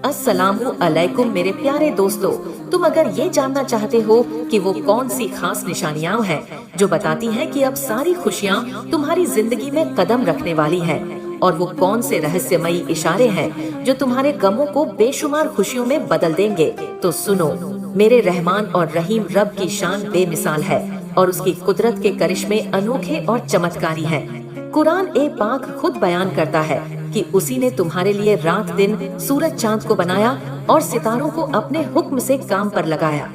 अस्सलामु अलैकुम मेरे प्यारे दोस्तों, तुम अगर ये जानना चाहते हो कि वो कौन सी खास निशानियां हैं जो बताती हैं कि अब सारी खुशियां तुम्हारी जिंदगी में कदम रखने वाली हैं, और वो कौन से रहस्यमयी इशारे हैं जो तुम्हारे गमों को बेशुमार खुशियों में बदल देंगे, तो सुनो। मेरे रहमान और रहीम रब की शान बेमिसाल है और उसकी कुदरत के करिश्मे अनोखे और चमत्कारी हैं। कुरान ए पाक खुद बयान करता है कि उसी ने तुम्हारे लिए रात दिन, सूरज चांद को बनाया और सितारों को अपने हुक्म से काम पर लगाया।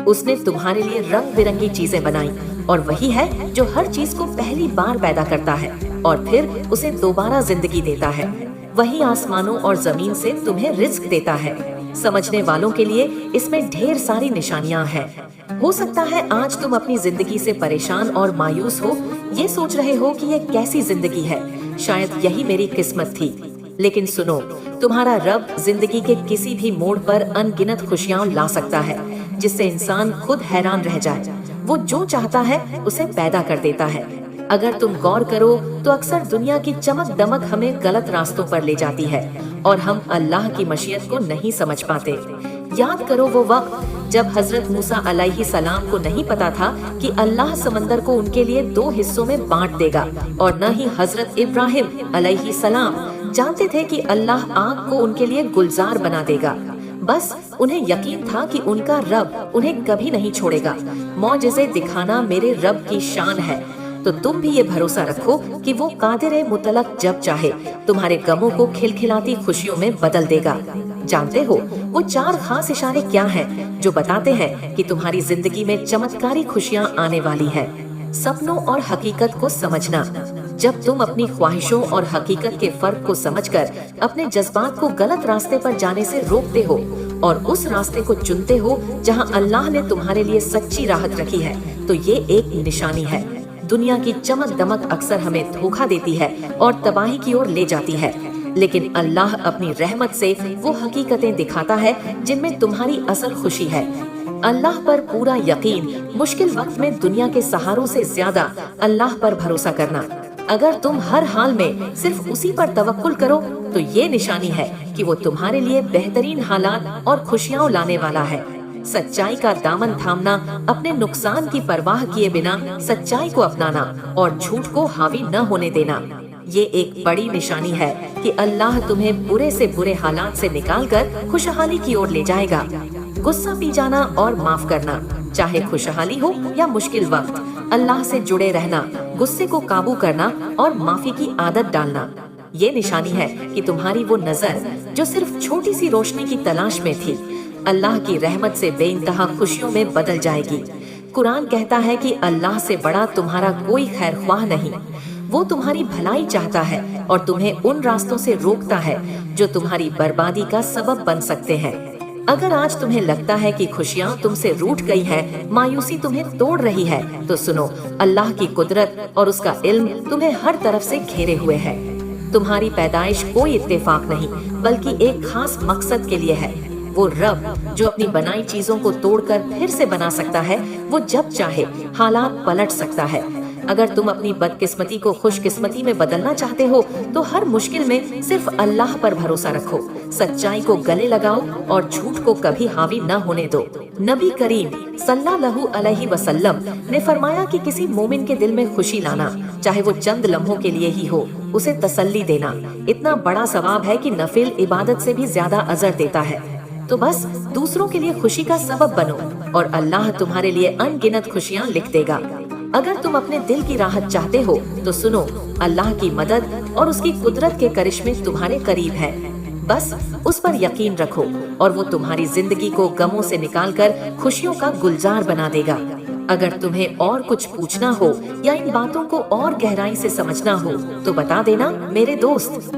उसने तुम्हारे लिए रंग बिरंगी चीजें बनाई और वही है जो हर चीज को पहली बार पैदा करता है और फिर उसे दोबारा जिंदगी देता है। वही आसमानों और जमीन से तुम्हें रिज्क देता है। समझने वालों के लिए इसमें ढेर सारी निशानियां हैं। हो सकता है आज तुम अपनी जिंदगी से परेशान और मायूस हो, ये सोच रहे हो कि ये कैसी जिंदगी है, शायद यही मेरी किस्मत थी। लेकिन सुनो, तुम्हारा रब जिंदगी के किसी भी मोड़ पर अनगिनत खुशियां ला सकता है, जिससे इंसान खुद हैरान रह जाए। वो जो चाहता है उसे पैदा कर देता है। अगर तुम गौर करो तो अक्सर दुनिया की चमक दमक हमें गलत रास्तों पर ले जाती है और हम अल्लाह की मशीयत को नहीं समझ पाते। याद करो वो वक्त जब हजरत मूसा अलैहि सलाम को नहीं पता था कि अल्लाह समंदर को उनके लिए दो हिस्सों में बांट देगा, और न ही हजरत इब्राहिम अलैहि सलाम जानते थे कि अल्लाह आग को उनके लिए गुलजार बना देगा। बस उन्हें यकीन था कि उनका रब उन्हें कभी नहीं छोड़ेगा। मौजिज़े दिखाना मेरे रब की शान है, तो तुम भी ये भरोसा रखो कि वो कादिर मुतलक जब चाहे तुम्हारे गमों को खिलखिलाती खुशियों में बदल देगा। जानते हो वो चार खास इशारे क्या हैं जो बताते हैं कि तुम्हारी जिंदगी में चमत्कारी खुशियां आने वाली हैं? सपनों और हकीकत को समझना। जब तुम अपनी ख्वाहिशों और हकीकत के फर्क को समझकर अपने जज्बात को गलत रास्ते पर जाने से रोकते हो और उस रास्ते को चुनते हो जहां अल्लाह ने तुम्हारे लिए सच्ची राहत रखी है, तो ये एक निशानी है। दुनिया की चमक दमक अक्सर हमें धोखा देती है और तबाही की ओर ले जाती है, लेकिन अल्लाह अपनी रहमत से वो हकीकतें दिखाता है जिनमें तुम्हारी असल खुशी है। अल्लाह पर पूरा यकीन, मुश्किल वक्त में दुनिया के सहारों से ज्यादा अल्लाह पर भरोसा करना। अगर तुम हर हाल में सिर्फ उसी पर तवक्कुल करो तो ये निशानी है कि वो तुम्हारे लिए बेहतरीन हालात और खुशियां लाने वाला है। सच्चाई का दामन थामना, अपने नुकसान की परवाह किए बिना सच्चाई को अपनाना और झूठ को हावी न होने देना, ये एक बड़ी निशानी है कि अल्लाह तुम्हें बुरे से बुरे हालात से निकालकर खुशहाली की ओर ले जाएगा। गुस्सा पी जाना और माफ करना, चाहे खुशहाली हो या मुश्किल वक्त, अल्लाह से जुड़े रहना, गुस्से को काबू करना और माफी की आदत डालना, ये निशानी है कि तुम्हारी वो नजर जो सिर्फ छोटी सी रोशनी की तलाश में थी, अल्लाह की रहमत से बेइंतहा खुशियों में बदल जाएगी। कुरान कहता है कि अल्लाह से बड़ा तुम्हारा कोई खैर ख्वाह नहीं। वो तुम्हारी भलाई चाहता है और तुम्हें उन रास्तों से रोकता है जो तुम्हारी बर्बादी का सबब बन सकते हैं। अगर आज तुम्हें लगता है कि खुशियाँ तुमसे रूठ गई हैं, मायूसी तुम्हें तोड़ रही है, तो सुनो, अल्लाह की कुदरत और उसका इल्म तुम्हें हर तरफ से घेरे हुए है। तुम्हारी पैदाइश कोई इत्तेफाक नहीं, बल्कि एक खास मकसद के लिए है। वो रब जो अपनी बनाई चीजों को तोड़कर फिर से बना सकता है, वो जब चाहे हालात पलट सकता है। अगर तुम अपनी बदकिस्मती को खुशकिस्मती में बदलना चाहते हो तो हर मुश्किल में सिर्फ अल्लाह पर भरोसा रखो, सच्चाई को गले लगाओ और झूठ को कभी हावी न होने दो। नबी करीम सल्लल्लाहु अलैहि वसल्लम ने फरमाया कि किसी मोमिन के दिल में खुशी लाना, चाहे वो चंद लम्हों के लिए ही हो, उसे तसल्ली देना इतना बड़ा सवाब है कि नफिल इबादत से भी ज्यादा अजर देता है। तो बस दूसरों के लिए खुशी का सबब बनो और अल्लाह तुम्हारे लिए अनगिनत खुशियाँ लिख देगा। अगर तुम अपने दिल की राहत चाहते हो तो सुनो, अल्लाह की मदद और उसकी कुदरत के करिश्मे तुम्हारे करीब है। बस उस पर यकीन रखो और वो तुम्हारी जिंदगी को गमों से निकालकर खुशियों का गुलजार बना देगा। अगर तुम्हें और कुछ पूछना हो या इन बातों को और गहराई से समझना हो तो बता देना मेरे दोस्त।